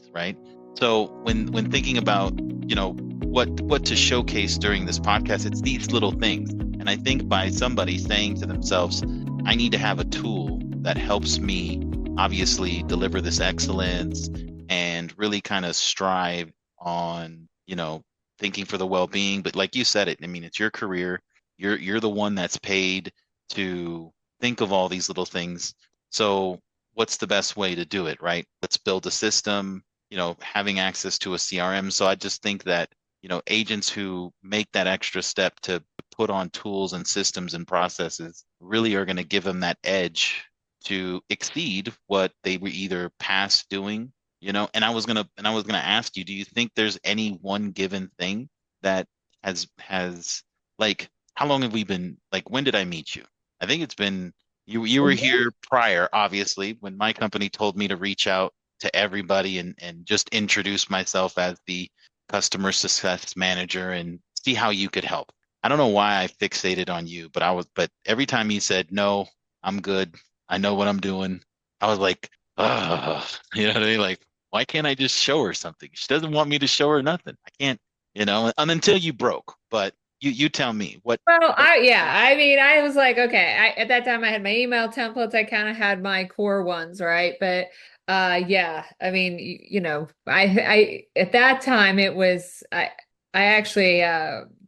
with, right? So when thinking about, what to showcase during this podcast, it's these little things. And I think by somebody saying to themselves, I need to have a tool that helps me obviously deliver this excellence and really kind of strive on, thinking for the well-being. But like you said it, I mean, it's your career. You're the one that's paid to think of all these little things. So what's the best way to do it, right? Let's build a system, having access to a CRM. So I just think that, agents who make that extra step to put on tools and systems and processes really are going to give them that edge to exceed what they were either past doing, and I was gonna ask you, do you think there's any one given thing that has like, how long have we been, like, when did I meet you? I think it's been, you were here prior, obviously, when my company told me to reach out to everybody and just introduce myself as the customer success manager and see how you could help. I don't know why I fixated on you, but every time you said, no, I'm good, I know what I'm doing, I was like, ugh, you know what I mean? Like, why can't I just show her something? She doesn't want me to show her nothing. I can't, and until you broke. But you tell me Well, I mean, I was like, okay, at that time I had my email templates. I kind of had my core ones, right? But yeah, I mean, at that time it was, I actually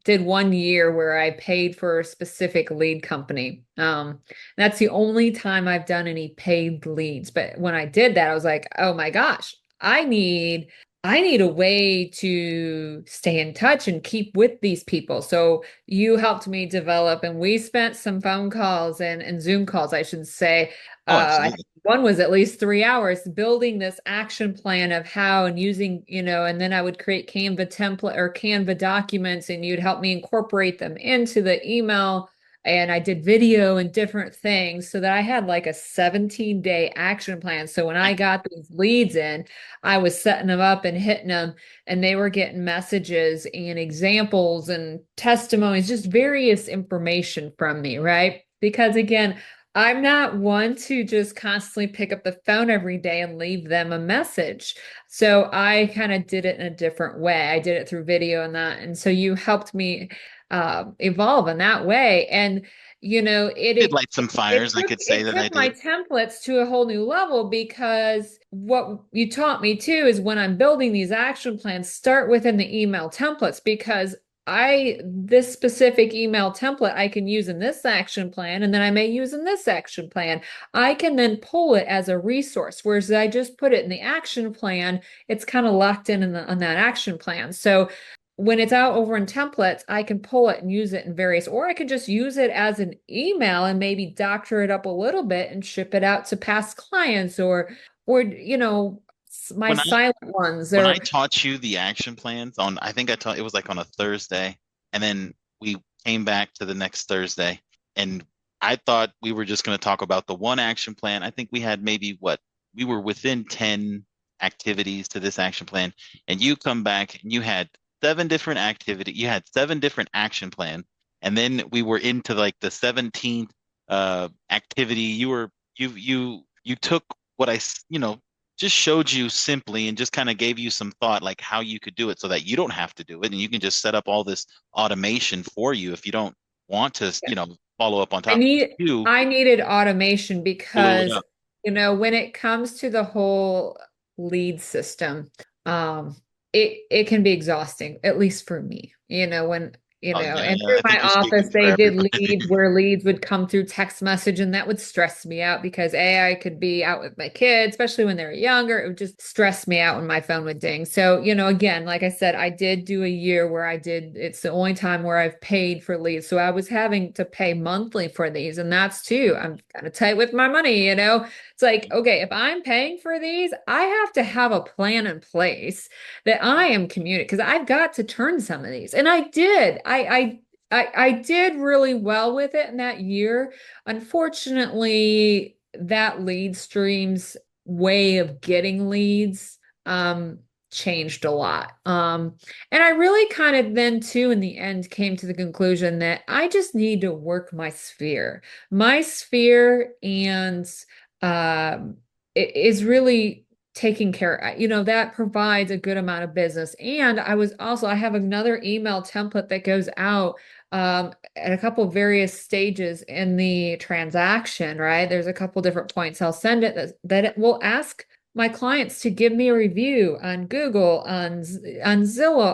did 1 year where I paid for a specific lead company. That's the only time I've done any paid leads. But when I did that, I was like, oh my gosh, I need I need a way to stay in touch and keep with these people. So you helped me develop, and we spent some phone calls and Zoom calls, I should say. oh, I think absolutely. one was at least 3 hours building this action plan of how and using, and then I would create Canva template or Canva documents, and you'd help me incorporate them into the email. And I did video and different things so that I had like a 17-day action plan. So when I got these leads in, I was setting them up and hitting them, and they were getting messages and examples and testimonies, just various information from me, right? Because again, I'm not one to just constantly pick up the phone every day and leave them a message. So I kind of did it in a different way. I did it through video and that. And so you helped me evolve in that way. And You did light some fires, I could say it that I took my did. templates to a whole new level, because what you taught me too is when I'm building these action plans, start within the email templates, because this specific email template I can use in this action plan, and then I may use in this action plan. I can then pull it as a resource, whereas I just put it in the action plan, it's kind of locked on that action plan. So when it's out over in templates, I can pull it and use it in various, or I can just use it as an email and maybe doctor it up a little bit and ship it out to past clients, or my When I silent ones. when I Or taught you the action plans on, I think I taught it was like on a Thursday, and then we came back to the next Thursday, and I thought we were just going to talk about the one action plan. I think we had maybe we were within 10 activities to this action plan, and you come back and you had you had seven different action plan, and then we were into like the 17th activity. You took what just showed you simply and just kind of gave you some thought, like how you could do it so that you don't have to do it, and you can just set up all this automation for you if you don't want to, follow up on I top. need You I needed automation blew it because up. when it comes to the whole lead system, um, it can be exhausting, at least for me. When Oh yeah, and yeah, through I my think you're office speaking for they did everybody. leads where leads would come through text message, and that would stress me out because I could be out with my kids, especially when they were younger. It would just stress me out when my phone would ding. So, again, like I said, I did do a year where it's the only time where I've paid for leads. So I was having to pay monthly for these, and that's too, I'm kind of tight with my money. It's like, okay, if I'm paying for these, I have to have a plan in place that I am communicating, because I've got to turn some of these. And I did. I did really well with it in that year. Unfortunately, that lead stream's way of getting leads changed a lot. And I really kind of then too in the end came to the conclusion that I just need to work my sphere. My sphere and it is really taking care, that provides a good amount of business. And I have another email template that goes out at a couple of various stages in the transaction, right? There's a couple different points I'll send it that it will ask my clients to give me a review on Google, on Zillow,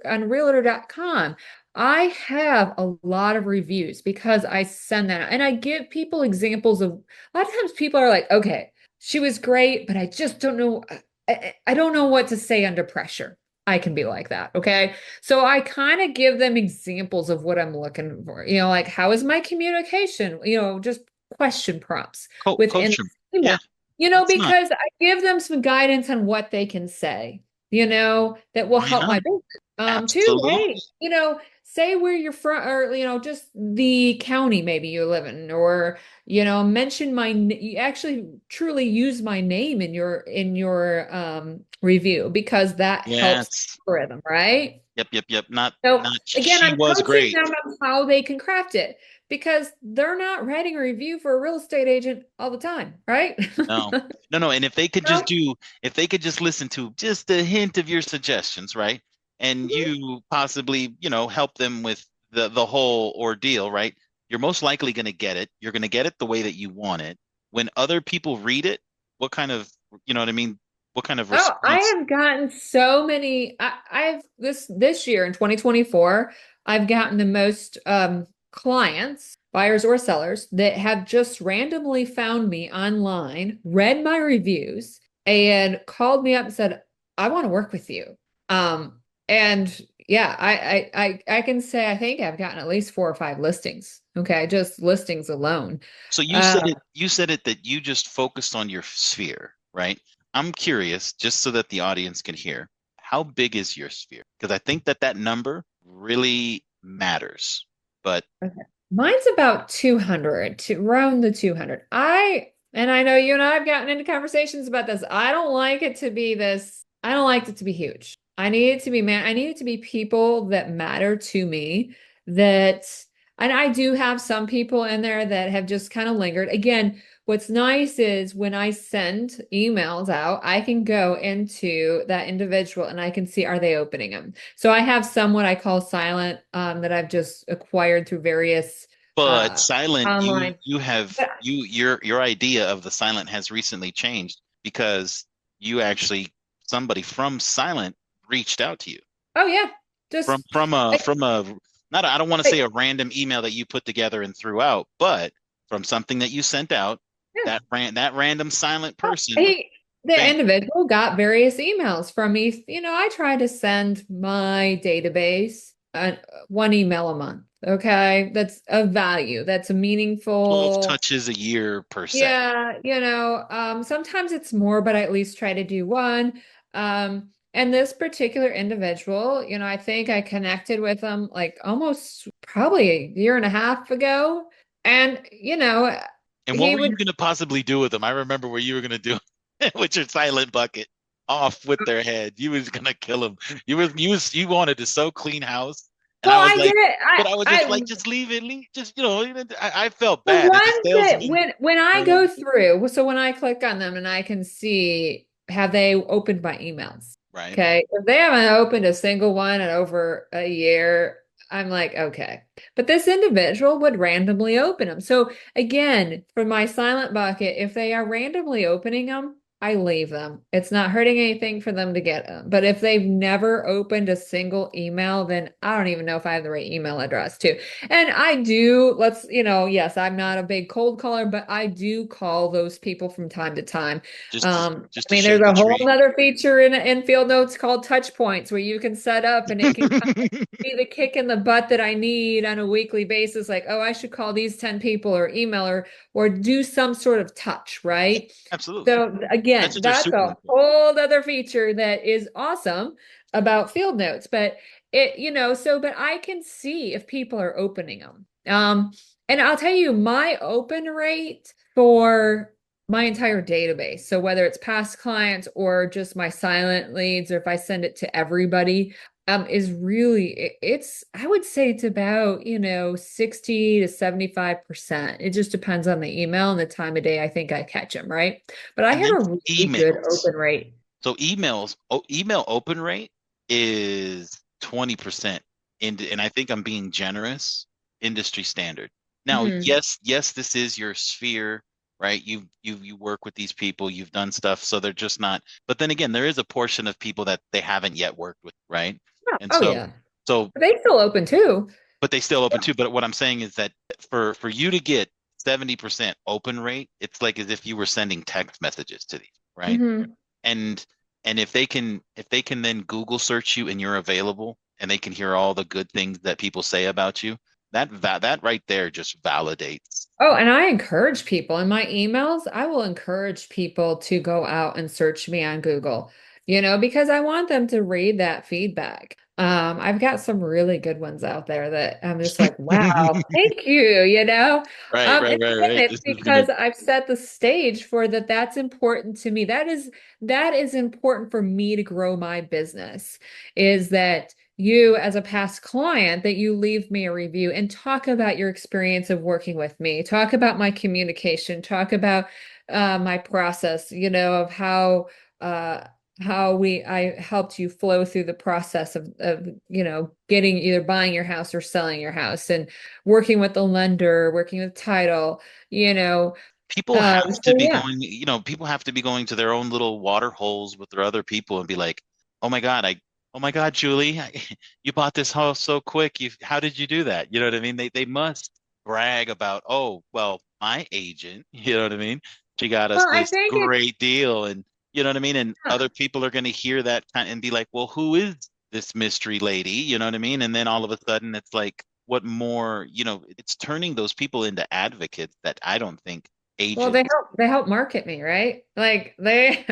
on realtor.com. I have a lot of reviews because I send that out. And I give people examples of, a lot of times people are like, okay, she was great, but I just don't know. I don't know what to say under pressure. I can be like that. Okay. So I kind of give them examples of what I'm looking for, like how is my communication, just question prompts within Coach them. the email, Yeah, that's not. because I give them some guidance on what they can say, that will Why help not? my business. Too, hey, Absolutely. say where you're from, or, just the county maybe you live in, or, mention you actually truly use my name in your review because that helps Yes. the algorithm, right? Yep. Not So not again, she I'm was coaching great. them on how they can craft it because they're not writing a review for a real estate agent all the time, right? No. No. And No? if they could just listen to just a hint of your suggestions, right? And Mhm. you possibly, help them with the whole ordeal, right? You're most likely going to get it. You're going to get it the way that you want it. When other people read it, what kind of, you know what I mean? What kind of Oh, I response? have gotten so many. I've this year in 2024, I've gotten the most clients, buyers or sellers, that have just randomly found me online, read my reviews, and called me up and said, "I want to work with you." Um, and yeah, I can say I think I've gotten at least 4 or 5 listings. Okay, just listings alone. So Uh, you said it that you just focused on your sphere, right? I'm curious, just so that the audience can hear, how big is your sphere? Because I think that that number really matters. But Okay. Mine's about 200, to around the 200. And I know you and I have gotten into conversations about this. I don't like it to be this, I don't like it to be huge. I need it to be people that matter to me that, and I do have some people in there that have just kind of lingered. Again, what's nice is when I send emails out, I can go into that individual and I can see, are they opening them? So I have some what I call silent that I've just acquired through various but uh, silent, online. But, your idea of the silent has recently changed because you actually somebody from silent reached out to you oh yeah, from just from a like, from a not I don't want to say like, a random email that you put together and threw out, but from something that you sent out, yeah. that random silent Oh, person, the bam. individual got various emails from me. I try to send my database one email a month. Okay, that's a value. That's a 12 meaningful. touches a year per se. Yeah, sometimes it's more, but I at least try to do one. And this particular individual, I think I connected with him like almost probably a year and a half ago. And, And what he were would, you going to possibly do with them? I remember what you were going to do with your silent bucket off with their head. You was going to kill them. You wanted to so clean house. And well, I was I did like, it. but I was just like, just leave it. Just, I felt The bad as a ones that salesman. when I You know? go through, so when I click on them and I can see, have they opened my emails? Right. Okay. If they haven't opened a single one in over a year, I'm like, okay. But this individual would randomly open them. So again, for my silent bucket, if they are randomly opening them, I leave them. It's not hurting anything for them to get them. But if they've never opened a single email, then I don't even know if I have the right email address too. And I do, yes, I'm not a big cold caller, but I do call those people from time to time. Just I to mean, there's shake the a whole tree. other feature in Field Notes called touch points where you can set up and it can kind of be the kick in the butt that I need on a weekly basis. Like, oh, I should call these 10 people or email or do some sort of touch, right? Absolutely. So That's again, what they're that's super a important. whole other feature that is awesome about Field Notes. But but I can see if people are opening them. And I'll tell you, my open rate for my entire database, so whether it's past clients or just my silent leads, or if I send it to everybody, is really it's I would say it's about, 60 to 75%. It just depends on the email and the time of day I think I catch them, right? But I And have a that's really good emails. open rate. So email open rate is 20%. And I think I'm being generous, industry standard. Now, Mhm. yes, this is your sphere, right? You work with these people, you've done stuff, so they're just not. But then again, there is a portion of people that they haven't yet worked with, right? Yeah. And Oh so yeah. so But they still open too. but they still open too. But what I'm saying is that for you to get 70% open rate, it's like as if you were sending text messages to these, right? Hmm. and and if they can then Google search you and you're available and they can hear all the good things that people say about you, that right there just validates. Oh, and I encourage people in my emails, I will encourage people to go out and search me on Google, because I want them to read that feedback. I've got some really good ones out there that I'm just like, wow, thank you. Right, right, And right, again, right. it's This is gonna because I've set the stage for that. That's important to me. That is important for me to grow my business, is that you as a past client that you leave me a review and talk about your experience of working with me, talk about my communication, talk about my process, of uh, how I helped you flow through the process of getting either buying your house or selling your house, and working with the lender, working with title, you know. people have to So be yeah. going, people have to be going to their own little water holes with their other people and be like, oh my God, oh my God, Julie, you bought this house so quick. How did you do that? You know what I mean? They must brag about, oh, well, my agent, you know what I mean? She got us Well, I this think it's great deal. And you know what I mean? And other yeah. people are going to hear that and be like, well, who is this mystery lady? You know what I mean? And then all of a sudden it's like, what more, it's turning those people into advocates that I don't think Well, they agents, help they help market me, right? Like they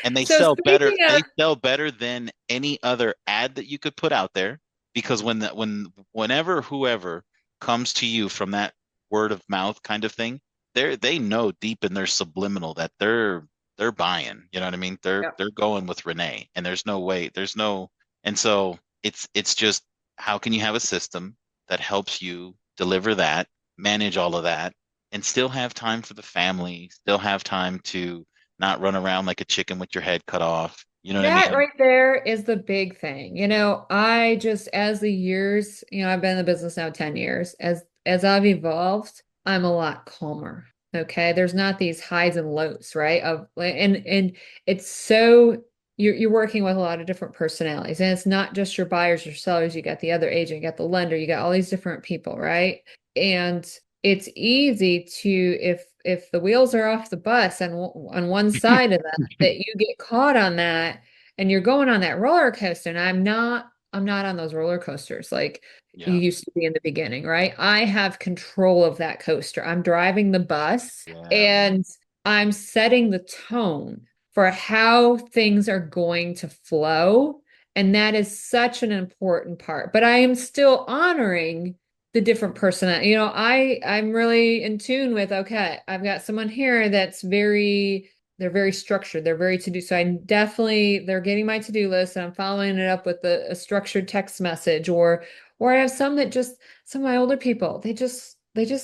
and they So sell better. speaking of They sell better than any other ad that you could put out there, because whenever whoever comes to you from that word of mouth kind of thing, they know deep in their subliminal that they're buying. You know what I mean? yeah. They're going with Renee, and there's no way, there's no, and so it's just, how can you have a system that helps you deliver that, manage all of that, and still have time for the family, still have time to not run around like a chicken with your head cut off. You know what I That mean? right there is the big thing. I just as the years, I've been in the business now 10 years. As I've evolved, I'm a lot calmer. Okay. There's not these highs and lows, right? And it's so you're working with a lot of different personalities. And it's not just your buyers, your sellers, you got the other agent, you got the lender, you got all these different people, right? And it's easy to if the wheels are off the bus on one side of that you get caught on that and you're going on that roller coaster. And I'm not on those roller coasters like you Yeah. used to be in the beginning, right? I have control of that coaster. I'm driving the bus Yeah. and I'm setting the tone for how things are going to flow. And that is such an important part. But I am still honoring the different person. I'm really in tune with, okay, I've got someone here they're very structured. They're very to do. So they're getting my to-do list and I'm following it up with a structured text message, or I have some of my older people, they just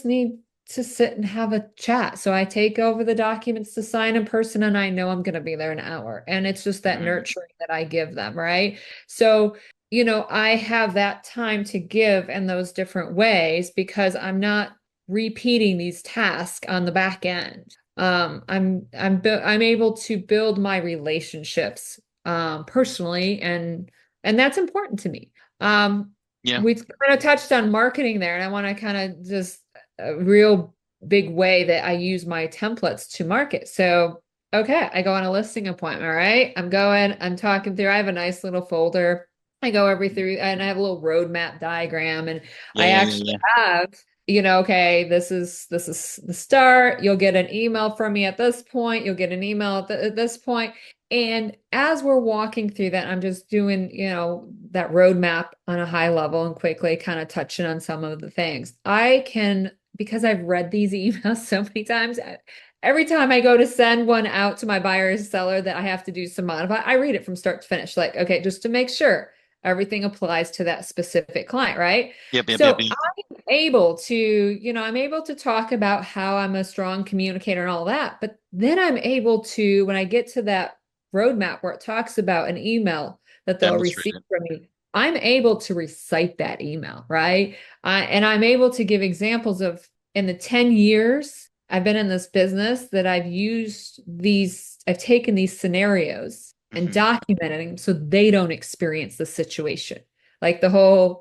need to sit and have a chat. So I take over the documents to sign in person and I know I'm going to be there an hour. And it's just that Mhm. nurturing that I give them, right? So, I have that time to give in those different ways because I'm not repeating these tasks on the back end. I'm able to build my relationships personally, and that's important to me. Yeah. We kind of touched on marketing there, and I want to kind of just a real big way that I use my templates to market. So, okay, I go on a listing appointment, right? I'm talking through, I have a nice little folder. I go every through, and I have a little roadmap diagram, and Yeah. I Yeah. actually Yeah. have, okay, this is the start. You'll get an email from me at this point. You'll get an email at this point. And as we're walking through that, I'm just doing, that roadmap on a high level and quickly kind of touching on some of the things. Because I've read these emails so many times, every time I go to send one out to my buyer or seller that I have to do some modify, I read it from start to finish. Like, okay, just to make sure. everything applies to that specific client, right? Yep, yep, yep, So yep. I'm able to, I'm able to talk about how I'm a strong communicator and all that, but then I'm able to, when I get to that roadmap where it talks about an email that they'll Demonstrate receive it. from me, I'm able to recite that email, right? And I'm able to give examples of in the 10 years I've been in this business that I've taken these scenarios and Hmm. documented them so they don't experience the situation. Like the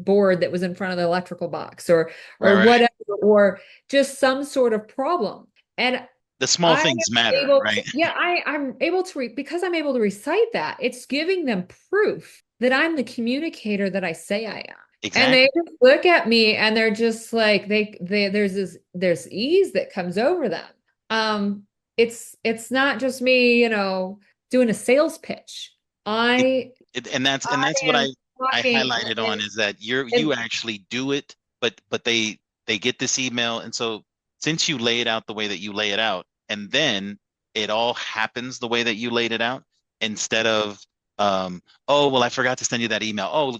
board that was in front of the electrical box Right, or right. whatever, or just some sort of problem. And The small I am things matter, able to, right? yeah, I'm able to, because I'm able to recite that, it's giving them proof that I'm the communicator that I say I am. And they Exactly. just look at me and they're just like, there's ease that comes over them. Um, it's not just me, doing a sales pitch. It, I, and I that's what am I talking highlighted on is that you and actually do it, but they get this email, and so since you lay it out the way that you lay it out, and then it all happens the way that you laid it out, instead of oh well I forgot to send you that email. Oh,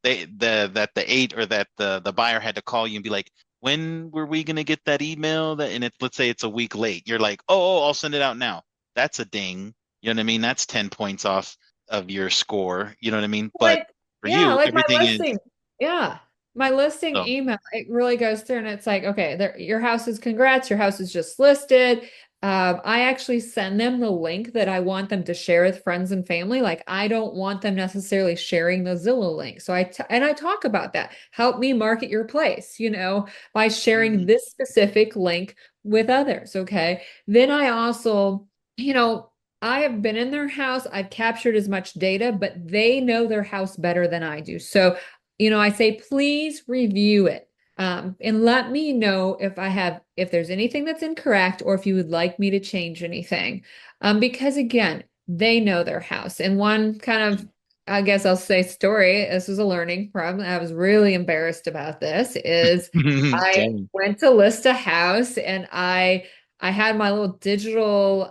that the eight or that the buyer had to call you and be like, when were we gonna get that email? That and it's let's say it's a week late. You're like, oh, I'll send it out now. That's a ding. You know what I mean? That's 10 points off of your score. You know what I mean? But like, for yeah, you, like my everything is listing. Yeah. My listing so. email, it really goes through and it's like, okay, your house is congrats, your house is just listed. I actually send them the link that I want them to share with friends and family. Like I don't want them necessarily sharing the Zillow link. So I talk about that. Help me market your place, by sharing Mhm. this specific link with others. Okay. Then I also, you know, I have been in their house. I've captured as much data, but they know their house better than I do. So, I say, please review it. And let me know if there's anything that's incorrect or if you would like me to change anything. Because again, they know their house. And one kind of, I guess I'll say story, this was a learning problem. I was really embarrassed about this, is I Dang. went to list a house and I had my little digital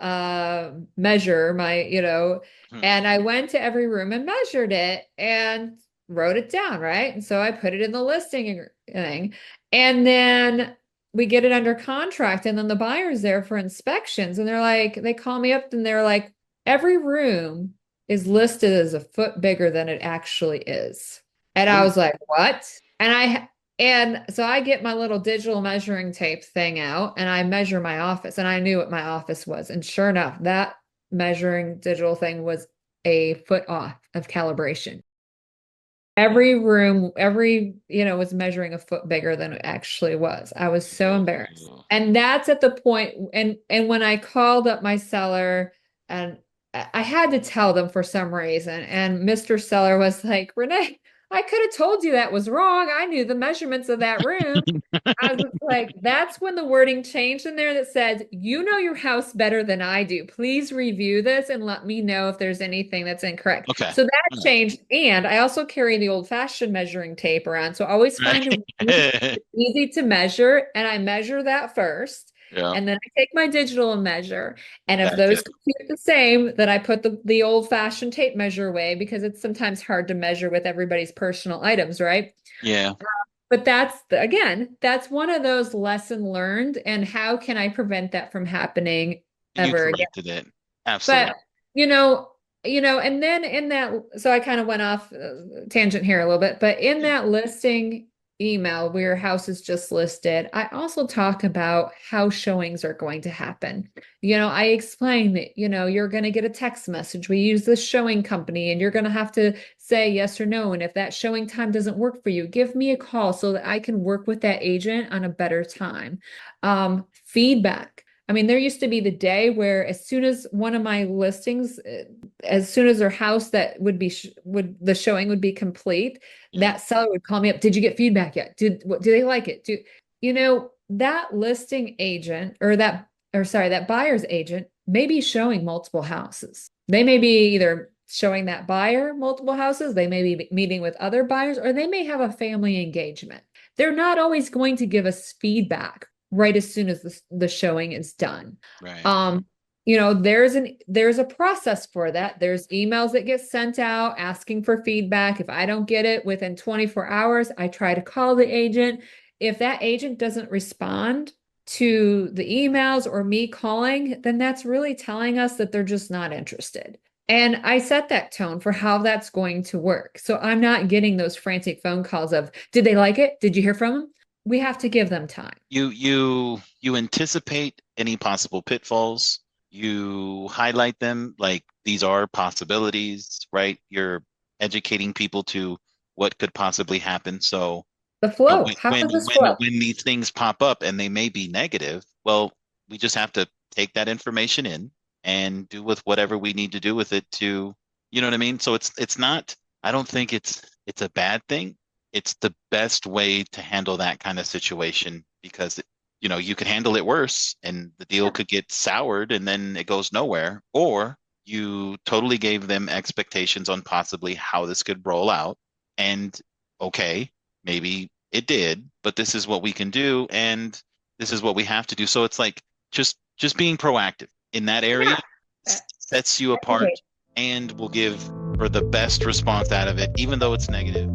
measure, Mhm. and I went to every room and measured it and wrote it down, right? And so I put it in the listing thing. And then we get it under contract, and then the buyer's there for inspections, and they call me up and they're like, every room is listed as a foot bigger than it actually is. And I Ooh. was like, what? And so I get my little digital measuring tape thing out and I measure my office, and I knew what my office was. And sure enough, that measuring digital thing was a foot off of calibration. Every room, was measuring a foot bigger than it actually was. I was so embarrassed. Whoa. And that's at the point, and when I called up my seller and I had to tell them for some reason, and Mr. Seller was like, Renee, I could have told you that was wrong. I knew the measurements of that room. I was like, that's when the wording changed in there that says, you know your house better than I do. Please review this and let me know if there's anything that's incorrect. Okay. So that All right. changed. And I also carry the old-fashioned measuring tape around. So I always find a room Right. that's easy to measure, and I measure that first. Yeah. And then I take my digital and measure. And if Gotcha. those compute the same, then I put the old-fashioned tape measure away because it's sometimes hard to measure with everybody's personal items, right? Yeah. But again, that's one of those lesson learned. And how can I prevent that from happening You ever again? corrected it. Absolutely. But, you know, and then in that, so I kind of went off tangent here a little bit, but in Yeah. that listing email where your house is just listed, I also talk about how showings are going to happen. I explain that, you're going to get a text message. We use this showing company and you're going to have to say yes or no. And if that showing time doesn't work for you, give me a call so that I can work with that agent on a better time. Feedback. I mean, there used to be the day where as soon as one of my listings, as soon as their house that would be would the showing would be complete, Yeah. that seller would call me up. Did you get feedback yet? Do they like it? That listing agent or sorry, that buyer's agent may be showing multiple houses. They may be either showing that buyer multiple houses, they may be meeting with other buyers, or they may have a family engagement. They're not always going to give us feedback right as soon as the showing is done. Right. Um, there's a process for that. There's emails that get sent out asking for feedback. If I don't get it within 24 hours, I try to call the agent. If that agent doesn't respond to the emails or me calling, then that's really telling us that they're just not interested. And I set that tone for how that's going to work. So I'm not getting those frantic phone calls of, did they like it? Did you hear from them? We have to give them time. You anticipate any possible pitfalls. You highlight them like these are possibilities, right? You're educating people to what could possibly happen. So The you know, flow. How does this flow? when these things pop up and they may be negative, well, we just have to take that information in and do with whatever we need to do with it to, you know what I mean? So it's not, I don't think it's a bad thing. It's the best way to handle that kind of situation because you know, you could handle it worse and the deal could get soured and then it goes nowhere, or you totally gave them expectations on possibly how this could roll out and okay, maybe it did, but this is what we can do and this is what we have to do. So it's like just being proactive in that area Yeah. sets you apart and will give for the best response out of it, even though it's negative.